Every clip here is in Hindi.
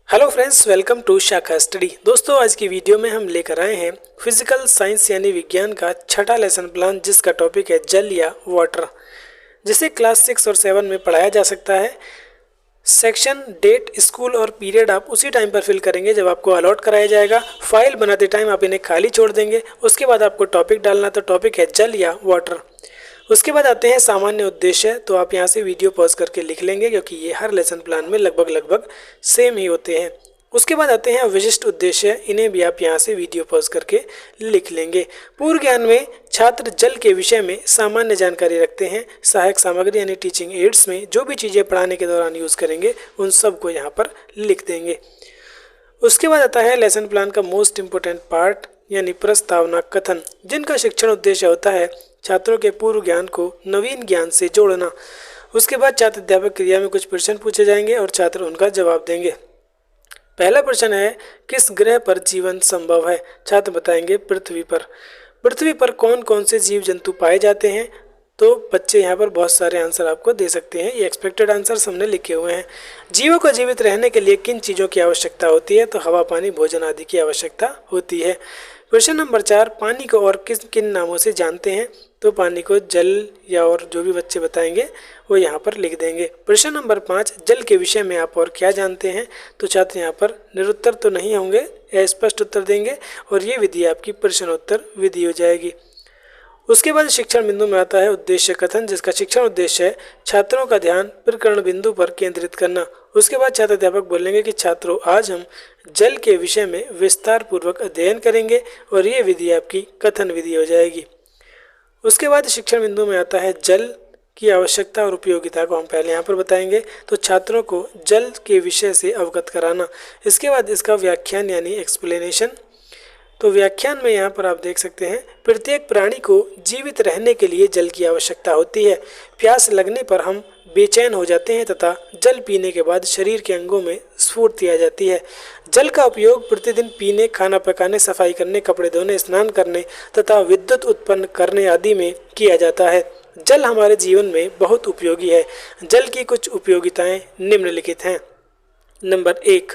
हेलो फ्रेंड्स, वेलकम टू शाखा स्टडी। दोस्तों, आज की वीडियो में हम लेकर आए हैं फिजिकल साइंस यानी विज्ञान का छठा लेसन प्लान, जिसका टॉपिक है जल या वाटर, जिसे क्लास 6 और 7 में पढ़ाया जा सकता है। सेक्शन, डेट, स्कूल और पीरियड आप उसी टाइम पर फिल करेंगे जब आपको अलॉट कराया जाएगा। फाइल बनाते टाइम आप इन्हें खाली छोड़ देंगे। उसके बाद आपको टॉपिक डालना, तो टॉपिक है जल या वाटर। उसके बाद आते हैं सामान्य उद्देश्य। तो आप यहाँ से वीडियो पॉज करके लिख लेंगे, क्योंकि ये हर लेसन प्लान में लगभग सेम ही होते हैं। उसके बाद आते हैं विशिष्ट उद्देश्य। इन्हें भी आप यहाँ से वीडियो पॉज करके लिख लेंगे। पूर्व ज्ञान में छात्र जल के विषय में सामान्य जानकारी रखते हैं। सहायक सामग्री यानी टीचिंग एड्स में जो भी चीज़ें पढ़ाने के दौरान यूज़ करेंगे, उन सब को यहाँ पर लिख देंगे। उसके बाद आता है लेसन प्लान का मोस्ट इम्पोर्टेंट पार्ट यानी प्रस्तावना कथन, जिनका शिक्षण उद्देश्य होता है छात्रों के पूर्व ज्ञान को नवीन ज्ञान से जोड़ना। उसके बाद छात्र अध्यापक क्रिया में कुछ प्रश्न पूछे जाएंगे और छात्र उनका जवाब देंगे। पहला प्रश्न है, किस ग्रह पर जीवन संभव है? छात्र बताएंगे पृथ्वी पर। पृथ्वी पर कौन कौन से जीव जंतु पाए जाते हैं? तो बच्चे यहाँ पर बहुत सारे आंसर आपको दे सकते हैं। ये एक्सपेक्टेड आंसर हमने लिखे हुए हैं। जीवों को जीवित रहने के लिए किन चीज़ों की आवश्यकता होती है? तो हवा, पानी, भोजन आदि की आवश्यकता होती है। प्रश्न नंबर 4, पानी को और किन किन नामों से जानते हैं? तो पानी को जल या और जो भी बच्चे बताएंगे वो यहाँ पर लिख देंगे। प्रश्न नंबर 5, जल के विषय में आप और क्या जानते हैं? तो छात्र यहाँ पर निरुत्तर तो नहीं होंगे, स्पष्ट उत्तर देंगे और ये विधि आपकी प्रश्नोत्तर विधि हो जाएगी। उसके बाद शिक्षण बिंदु में आता है उद्देश्य कथन, जिसका शिक्षण उद्देश्य है छात्रों का ध्यान प्रकरण बिंदु पर केंद्रित करना। उसके बाद छात्र अध्यापक बोलेंगे कि छात्रों, आज हम जल के विषय में विस्तार पूर्वक अध्ययन करेंगे और ये विधि आपकी कथन विधि हो जाएगी। उसके बाद शिक्षण बिंदु में आता है जल की आवश्यकता और उपयोगिता को हम पहले यहाँ पर बताएंगे। तो छात्रों को जल के विषय से अवगत कराना। इसके बाद इसका व्याख्यान यानी एक्सप्लेनेशन। तो व्याख्यान में यहाँ पर आप देख सकते हैं, प्रत्येक प्राणी को जीवित रहने के लिए जल की आवश्यकता होती है। प्यास लगने पर हम बेचैन हो जाते हैं तथा जल पीने के बाद शरीर के अंगों में स्फूर्ति आ जाती है। जल का उपयोग प्रतिदिन पीने, खाना पकाने, सफाई करने, कपड़े धोने, स्नान करने तथा विद्युत उत्पन्न करने आदि में किया जाता है। जल हमारे जीवन में बहुत उपयोगी है। जल की कुछ उपयोगिताएं निम्नलिखित हैं। नंबर 1,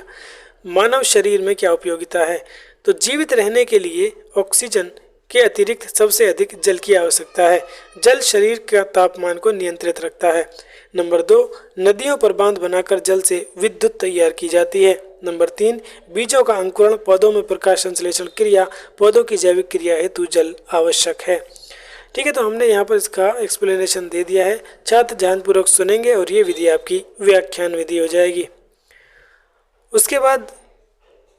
मानव शरीर में क्या उपयोगिता है? तो जीवित रहने के लिए ऑक्सीजन के अतिरिक्त सबसे अधिक जल की आवश्यकता है। जल शरीर का तापमान को नियंत्रित रखता है। नंबर 2, नदियों पर बांध बनाकर जल से विद्युत तैयार की जाती है। नंबर 3, बीजों का अंकुरण, पौधों में प्रकाश संश्लेषण क्रिया, पौधों की जैविक क्रिया हेतु जल आवश्यक है। ठीक है, तो हमने यहाँ पर इसका एक्सप्लेनेशन दे दिया है। छात्र ध्यानपूर्वक सुनेंगे और ये विधि आपकी व्याख्यान विधि हो जाएगी। उसके बाद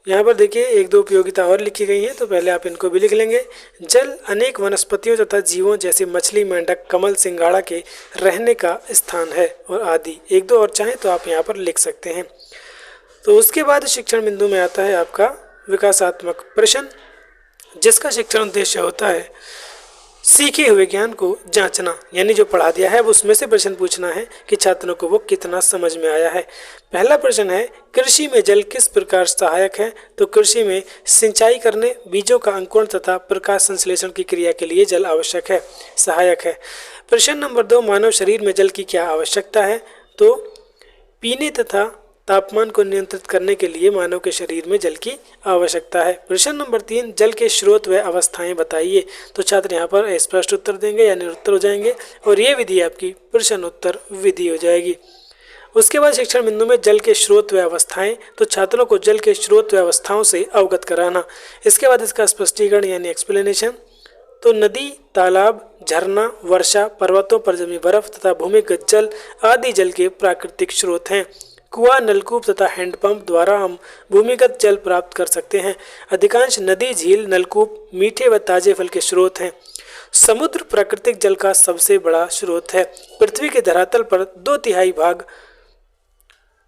यहाँ पर देखिए एक दो उपयोगिता और लिखी गई हैं, तो पहले आप इनको भी लिख लेंगे। जल अनेक वनस्पतियों तथा जीवों जैसे मछली, मेंढक, कमल, सिंघाड़ा के रहने का स्थान है और आदि। एक दो और चाहें तो आप यहाँ पर लिख सकते हैं। तो उसके बाद शिक्षण बिंदु में आता है आपका विकासात्मक प्रश्न, जिसका शिक्षण उद्देश्य होता है सीखे हुए ज्ञान को जांचना, यानी जो पढ़ा दिया है वो उसमें से प्रश्न पूछना है कि छात्रों को वो कितना समझ में आया है। पहला प्रश्न है, कृषि में जल किस प्रकार सहायक है? तो कृषि में सिंचाई करने, बीजों का अंकुरण तथा प्रकाश संश्लेषण की क्रिया के लिए जल आवश्यक है, सहायक है। प्रश्न नंबर 2, मानव शरीर में जल की क्या आवश्यकता है? तो पीने तथा तापमान को नियंत्रित करने के लिए मानव के शरीर में जल की आवश्यकता है। प्रश्न नंबर 3, जल के स्रोत व अवस्थाएं बताइए। तो छात्र यहाँ पर स्पष्ट उत्तर देंगे या निरुत्तर हो जाएंगे और ये विधि आपकी प्रश्नोत्तर विधि हो जाएगी। उसके बाद शिक्षण बिंदु में जल के स्रोत व अवस्थाएं, तो छात्रों को जल के स्रोत व अवस्थाओं से अवगत कराना। इसके बाद इसका स्पष्टीकरण यानी एक्सप्लेनेशन। तो नदी, तालाब, झरना, वर्षा, पर्वतों पर जमी बर्फ तथा भूमिगत जल आदि जल के प्राकृतिक स्रोत हैं। कुआं, नलकूप तथा हैंडपंप द्वारा हम भूमिगत जल प्राप्त कर सकते हैं। अधिकांश नदी, झील, नलकूप मीठे व ताजे फल के स्रोत हैं। समुद्र प्राकृतिक जल का सबसे बड़ा स्रोत है। पृथ्वी के धरातल पर 2/3 भाग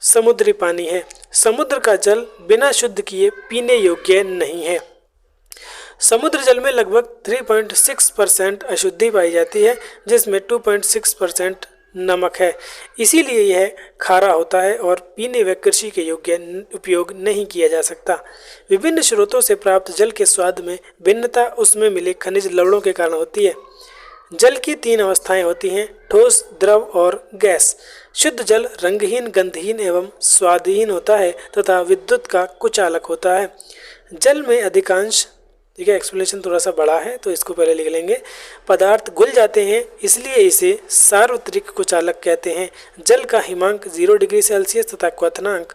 समुद्री पानी है। समुद्र का जल बिना शुद्ध किए पीने योग्य नहीं है। समुद्र जल में लगभग 3.6% अशुद्धि पाई जाती है, जिसमें 2.6% नमक है। इसीलिए यह खारा होता है और पीने व कृषि के योग्य उपयोग नहीं किया जा सकता। विभिन्न स्रोतों से प्राप्त जल के स्वाद में भिन्नता उसमें मिले खनिज लवणों के कारण होती है। जल की 3 अवस्थाएं होती हैं, ठोस, द्रव और गैस। शुद्ध जल रंगहीन, गंधहीन एवं स्वादहीन होता है तथा विद्युत का कुचालक होता है। जल में अधिकांश, ठीक है, एक्सप्लेनेशन थोड़ा सा बड़ा है तो इसको पहले लिख लेंगे। पदार्थ घुल जाते हैं, इसलिए इसे सार्वत्रिक कुचालक कहते हैं। जल का हिमांक 0 डिग्री सेल्सियस तथा क्वथनांक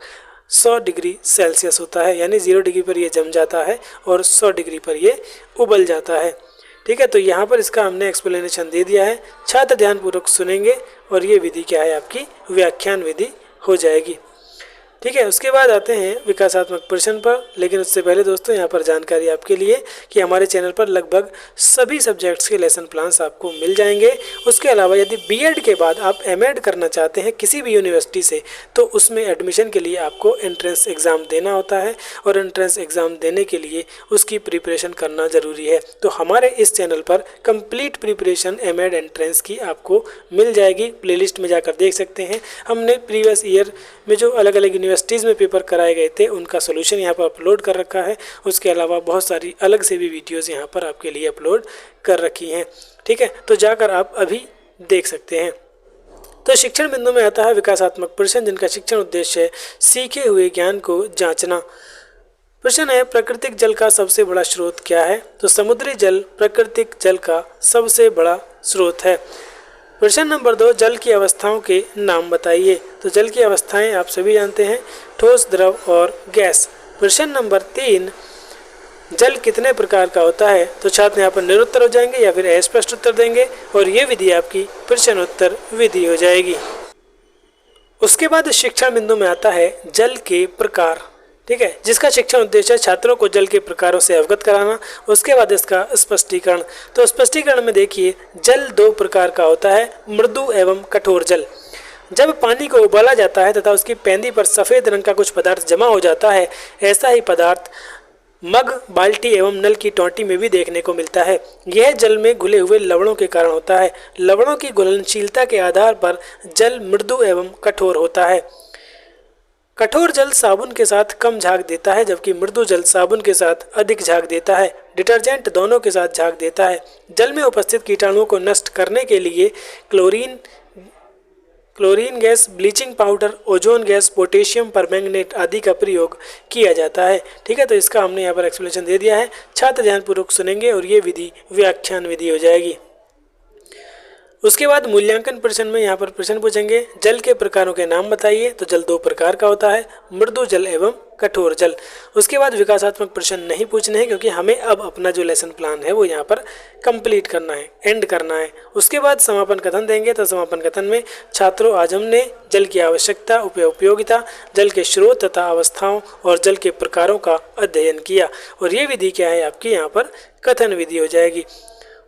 100 डिग्री सेल्सियस होता है, यानी 0 डिग्री पर यह जम जाता है और 100 डिग्री पर यह उबल जाता है। ठीक है, तो यहाँ पर इसका हमने एक्सप्लेनेशन दे दिया है। छात्र ध्यानपूर्वक सुनेंगे और ये विधि क्या है, आपकी व्याख्यान विधि हो जाएगी। ठीक है, उसके बाद आते हैं विकासात्मक प्रश्न पर। लेकिन उससे पहले दोस्तों यहाँ पर जानकारी आपके लिए कि हमारे चैनल पर लगभग सभी सब्जेक्ट्स के लेसन प्लान्स आपको मिल जाएंगे। उसके अलावा यदि बीएड के बाद आप एमएड करना चाहते हैं किसी भी यूनिवर्सिटी से, तो उसमें एडमिशन के लिए आपको एंट्रेंस एग्ज़ाम देना होता है और एंट्रेंस एग्ज़ाम देने के लिए उसकी प्रिपरेशन करना ज़रूरी है। तो हमारे इस चैनल पर कंप्लीट प्रिपरेशन एमएड एंट्रेंस की आपको मिल जाएगी। प्लेलिस्ट में जाकर देख सकते हैं, हमने प्रीवियस ईयर में जो अलग अलग यूनिवर्सिटीज़ में पेपर कराए गए थे उनका सोल्यूशन यहाँ पर अपलोड कर रखा है। उसके अलावा बहुत सारी अलग से भी वीडियोज़ यहाँ पर आपके लिए अपलोड कर रखी हैं। ठीक है, तो जाकर आप अभी देख सकते हैं। तो शिक्षण बिंदु में आता है विकासात्मक प्रश्न, जिनका शिक्षण उद्देश्य है सीखे हुए ज्ञान को जांचना। प्रश्न है, प्राकृतिक जल का सबसे बड़ा स्रोत क्या है? तो समुद्री जल प्राकृतिक जल का सबसे बड़ा स्रोत है। प्रश्न नंबर 2, जल की अवस्थाओं के नाम बताइए। तो जल की अवस्थाएं आप सभी जानते हैं, ठोस, द्रव और गैस। प्रश्न नंबर 3, जल कितने प्रकार का होता है? तो छात्र यहाँ पर निरुत्तर हो जाएंगे या फिर अस्पष्ट उत्तर देंगे और ये विधि आपकी प्रश्नोत्तर विधि हो जाएगी। उसके बाद शिक्षण बिंदु में आता है जल के प्रकार। ठीक है, जिसका शिक्षण उद्देश्य है छात्रों को जल के प्रकारों से अवगत कराना। उसके बाद इसका स्पष्टीकरण। तो स्पष्टीकरण में देखिए, जल 2 प्रकार का होता है, मृदु एवं कठोर जल। जब पानी को उबाला जाता है तथा उसकी पेंदी पर सफ़ेद रंग का कुछ पदार्थ जमा हो जाता है, ऐसा ही पदार्थ मग, बाल्टी एवं नल की टोंटी में भी देखने को मिलता है। यह जल में घुले हुए लवणों के कारण होता है। लवणों की घुलनशीलता के आधार पर जल मृदु एवं कठोर होता है। कठोर जल साबुन के साथ कम झाग देता है, जबकि मृदु जल साबुन के साथ अधिक झाग देता है। डिटर्जेंट दोनों के साथ झाग देता है। जल में उपस्थित कीटाणुओं को नष्ट करने के लिए chlorine gas, bleaching powder, ozone gas, potassium permanganate आदि का प्रयोग किया जाता है। ठीक है, तो इसका हमने यहाँ पर एक्सप्लेनेशन दे दिया है। छात्र ध्यानपूर्वक सुनेंगे और ये विधि व्याख्यान विधि हो जाएगी। उसके बाद मूल्यांकन प्रश्न में यहाँ पर प्रश्न पूछेंगे, जल के प्रकारों के नाम बताइए। तो जल 2 प्रकार का होता है, मृदु जल एवं कठोर जल। उसके बाद विकासात्मक प्रश्न नहीं पूछने हैं, क्योंकि हमें अब अपना जो लेसन प्लान है वो यहाँ पर कंप्लीट करना है, एंड करना है। उसके बाद समापन कथन देंगे। तो समापन कथन में छात्रों, आज हमने जल की आवश्यकता, उपयोगिता, जल के स्रोत तथा अवस्थाओं और जल के प्रकारों का अध्ययन किया। और ये विधि क्या है, आपकी यहाँ पर कथन विधि हो जाएगी।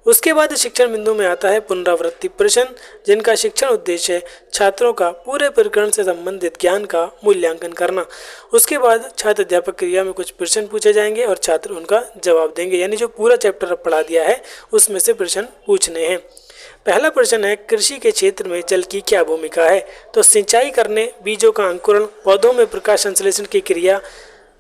उसके बाद शिक्षण बिंदु में आता है पुनरावृत्ति प्रश्न, जिनका शिक्षण उद्देश्य है छात्रों का पूरे प्रकरण से संबंधित ज्ञान का मूल्यांकन करना। उसके बाद छात्र अध्यापक क्रिया में कुछ प्रश्न पूछे जाएंगे और छात्र उनका जवाब देंगे, यानी जो पूरा चैप्टर अब पढ़ा दिया है उसमें से प्रश्न पूछने हैं। पहला प्रश्न है, कृषि के क्षेत्र में जल की क्या भूमिका है? तो सिंचाई करने, बीजों का अंकुरण, पौधों में प्रकाश संश्लेषण की क्रिया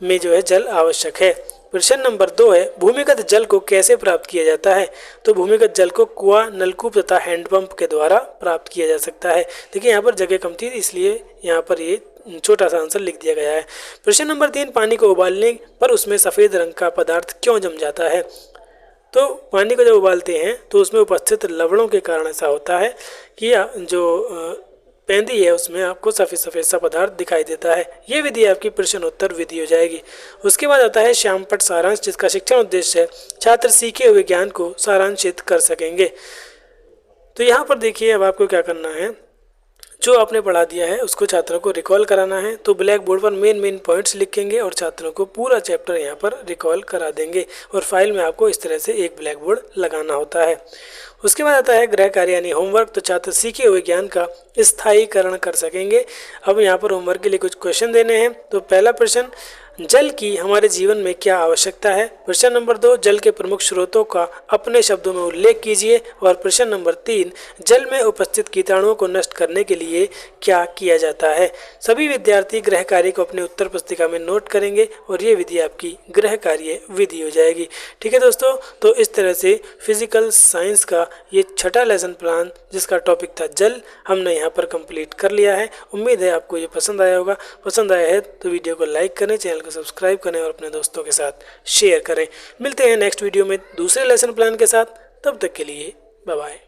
में जो है जल आवश्यक है। प्रश्न नंबर 2 है, भूमिगत जल को कैसे प्राप्त किया जाता है? तो भूमिगत जल को कुआं, नलकूप तथा हैंडपंप के द्वारा प्राप्त किया जा सकता है। देखिए यहाँ पर जगह कम थी, इसलिए यहाँ पर ये छोटा सा आंसर लिख दिया गया है। प्रश्न नंबर 3, पानी को उबालने पर उसमें सफ़ेद रंग का पदार्थ क्यों जम जाता है? तो पानी को जब उबालते हैं तो उसमें उपस्थित लवणों के कारण ऐसा होता है कि जो पेंदी है उसमें आपको सफ़ेद सफ़ेद सा पदार्थ दिखाई देता है। ये विधि आपकी प्रश्नोत्तर विधि हो जाएगी। उसके बाद आता है श्यामपट्ट सारांश, जिसका शिक्षण उद्देश्य है छात्र सीखे हुए ज्ञान को सारांशित कर सकेंगे। तो यहाँ पर देखिए, अब आपको क्या करना है, जो आपने पढ़ा दिया है उसको छात्रों को रिकॉल कराना है। तो ब्लैक बोर्ड पर मेन पॉइंट्स लिखेंगे और छात्रों को पूरा चैप्टर यहाँ पर रिकॉल करा देंगे। और फाइल में आपको इस तरह से एक ब्लैक बोर्ड लगाना होता है। उसके बाद आता है गृह कार्य यानी होमवर्क। तो छात्र सीखे हुए ज्ञान का स्थायीकरण कर सकेंगे। अब यहाँ पर होमवर्क के लिए कुछ क्वेश्चन देने हैं। तो पहला प्रश्न, जल की हमारे जीवन में क्या आवश्यकता है? प्रश्न नंबर 2, जल के प्रमुख स्रोतों का अपने शब्दों में उल्लेख कीजिए। और प्रश्न नंबर 3, जल में उपस्थित कीटाणुओं को नष्ट करने के लिए क्या किया जाता है? सभी विद्यार्थी गृह कार्य को अपने उत्तर पुस्तिका में नोट करेंगे और ये विधि आपकी गृह कार्य विधि हो जाएगी। ठीक है दोस्तों, तो इस तरह से फिजिकल साइंस का ये छठा लेसन प्लान जिसका टॉपिक था जल, हमने यहाँ पर कंप्लीट कर लिया है। उम्मीद है आपको ये पसंद आया होगा। पसंद आया है तो वीडियो को लाइक करें, चैनल को सब्सक्राइब करें और अपने दोस्तों के साथ शेयर करें। मिलते हैं नेक्स्ट वीडियो में दूसरे लेसन प्लान के साथ। तब तक के लिए बाय बाय।